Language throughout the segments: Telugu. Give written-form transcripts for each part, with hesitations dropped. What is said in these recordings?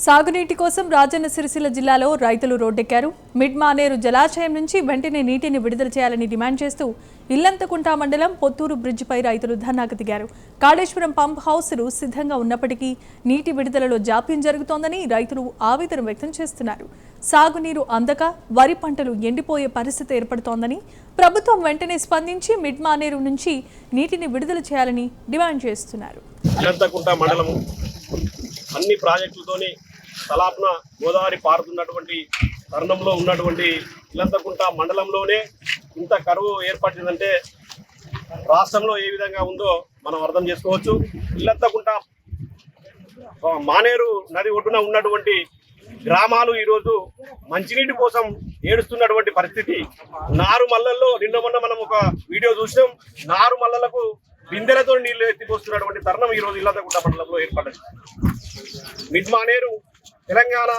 సాగునీటి కోసం రాజన్న సిరిసిల్ల జిల్లాలో రైతులు రోడ్డెక్కారు. మిడ్ మానేరు జలాశయం నుంచి వెంటనే నీటిని విడుదల చేయాలని డిమాండ్ చేస్తూ ఇల్లంతకుంట మండలం పొత్తూరు బ్రిడ్జిపై రైతులు ధర్నాకు దిగారు. కాళేశ్వరం పంప్ హౌస్లు సిద్ధంగా ఉన్నప్పటికీ నీటి విడుదలలో జాప్యం జరుగుతోందని రైతులు ఆవేదన వ్యక్తం చేస్తున్నారు. సాగునీరు అందక వరి పంటలు ఎండిపోయే పరిస్థితి ఏర్పడుతోందని, ప్రభుత్వం వెంటనే స్పందించి మిడ్ మానేరు నుంచి నీటిని విడుదల చేయాలని డిమాండ్ చేస్తున్నారు. అన్ని ప్రాజెక్టులతోని తలాపున గోదావరి పారుతున్నటువంటి తరుణంలో ఉన్నటువంటి ఇల్లంతకుంట మండలంలోనే ఇంత కరువు ఏర్పడిందంటే రాష్ట్రంలో ఏ విధంగా ఉందో మనం అర్థం చేసుకోవచ్చు. ఇల్లంతకుంట మానేరు నది ఒడ్డున ఉన్నటువంటి గ్రామాలు ఈరోజు మంచినీటి కోసం ఏడుస్తున్నటువంటి పరిస్థితి. నారు మల్లల్లో నిన్న మొన్న మనం ఒక వీడియో చూసాం. నారు మల్లలకు బిందెలతో నీళ్లు ఎత్తిపోస్తున్నటువంటి తరుణం ఈరోజు ఇల్లంతకుంట మండలంలో ఏర్పడ్డది. మిడ్ మానేరు తెలంగాణ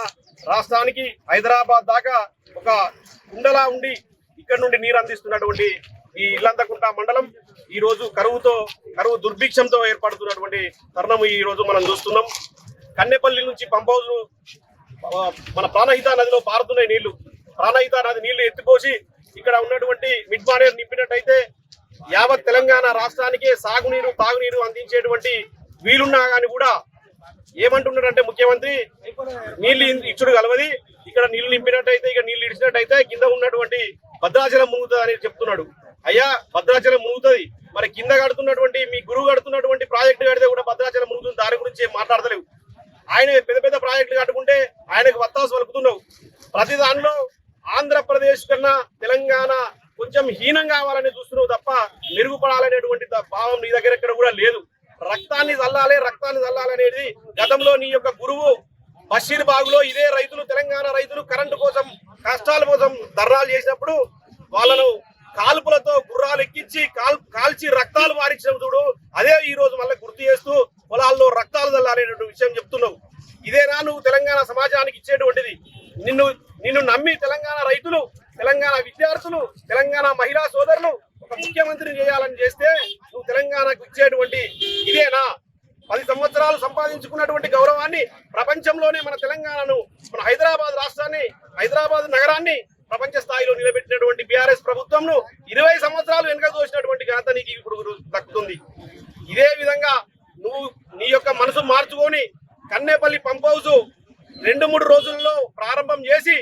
రాష్ట్రానికి హైదరాబాద్ దాకా ఒక కుండలా ఉండి ఇక్కడ నుండి నీరు అందిస్తున్నటువంటి ఈ ఇల్లంతకుంట మండలం ఈ రోజు కరువు దుర్భిక్షంతో ఏర్పడుతున్నటువంటి తరుణం ఈ రోజు మనం చూస్తున్నాం. కన్నెపల్లి నుంచి పంప్ హౌస్ మన ప్రాణహిత నదిలో పారుతున్నాయి నీళ్లు. ప్రాణహిత నది నీళ్లు ఎత్తిపోసి ఇక్కడ ఉన్నటువంటి మిడ్ మానేరు నింపినట్టయితే యావత్ తెలంగాణ రాష్ట్రానికే సాగునీరు తాగునీరు అందించేటువంటి వీలున్నా కానీ కూడా ఏమంటున్నారంటే ముఖ్యమంత్రి నీళ్లు ఇచ్చుడు కలవది, ఇక్కడ నీళ్లు నింపినట్టయితే ఇక్కడ నీళ్లు ఇడిచినట్టయితే కింద ఉన్నటువంటి భద్రాచలం మునుగుతుంది అని చెప్తున్నాడు. అయ్యా, భద్రాచలం మునుగుతుంది, మరి కింద కడుతున్నటువంటి మీ గురువు కడుతున్నటువంటి ప్రాజెక్టు కడితే కూడా భద్రాచలం మునుగుతుంది. దాని గురించి ఏం మాట్లాడతలేవు. ఆయన పెద్ద పెద్ద ప్రాజెక్టులు కట్టుకుంటే ఆయనకు వత్తాసు వలుకుతున్నావు. ప్రతి దానిలో ఆంధ్రప్రదేశ్ కన్నా తెలంగాణ కొంచెం హీనం కావాలని చూస్తున్నావు తప్ప మెరుగుపడాలనేటువంటి భావం నీ దగ్గర ఎక్కడ కూడా లేదు. రక్తాన్ని చల్లాలి అనేది గతంలో నీ యొక్క గురువు బషీర్ బాగులో ఇదే రైతులు, తెలంగాణ రైతులు కరెంటు కోసం కష్టాల కోసం ధర్నాలు చేసినప్పుడు వాళ్ళను కాల్పులతో గుర్రాలు ఎక్కించి కాల్చి రక్తాలు మారించిన చూడు. అదే ఈ రోజు మళ్ళీ గుర్తు చేస్తూ పొలాల్లో రక్తాలు చల్లాలనేటువంటి విషయం చెప్తున్నావు. ఇదేనా నువ్వు తెలంగాణ సమాజానికి ఇచ్చేటువంటిది? నిన్ను నమ్మి తెలంగాణ రైతులు, తెలంగాణ విద్యార్థులు, తెలంగాణ మహిళా సోదరులు ఒక ముఖ్యమంత్రిని చేయాలని చేస్తే నువ్వు తెలంగాణకు ఇచ్చేటువంటి ఇదేనా? 10 సంవత్సరాలు సంపాదించుకున్నటువంటి గౌరవాన్ని ప్రపంచంలోనే మన తెలంగాణను, మన హైదరాబాద్ రాష్ట్రాన్ని, హైదరాబాద్ నగరాన్ని ప్రపంచ స్థాయిలో నిలబెట్టినటువంటి బీఆర్ఎస్ ప్రభుత్వంను 20 సంవత్సరాలు వెనుక తోసినటువంటి ఘనత నీకు ఇప్పుడు దక్కుతుంది. ఇదే విధంగా నువ్వు నీ యొక్క మనసు మార్చుకొని కన్నేపల్లి పంప్ హౌస్ 2-3 రోజుల్లో ప్రారంభం చేసి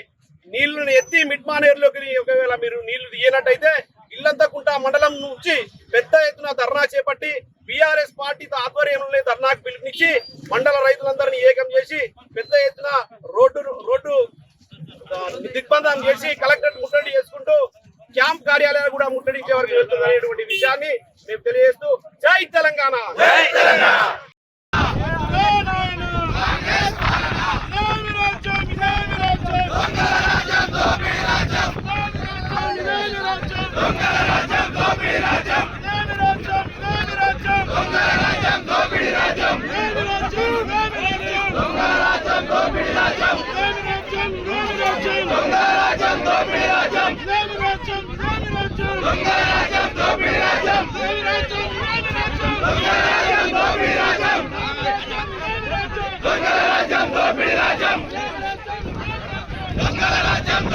నీళ్లను ఎత్తి మిడ్ మానేరులోకి ఒకవేళ మీరు నీళ్లు తీయనట్టయితే ఇల్లంతకుంట మండలం నుంచి పెద్ద ఎత్తున ధర్నా చేపట్టి బీఆర్ఎస్ పార్టీ ఆధ్వర్యంలో ధర్నాకు పిలుపునిచ్చి మండల రైతులందరినీ ఏకం చేసి పెద్ద ఎత్తున రోడ్డు దిగ్బంధం చేసి కలెక్టరేట్ ముట్టడి చేసుకుంటూ క్యాంప్ కార్యాలయాలు కూడా ముట్టడించే వరకు వెళ్తున్నటువంటి విషయాన్ని మేము తెలియజేస్తూ జై తెలంగాణ. Dongara Rajam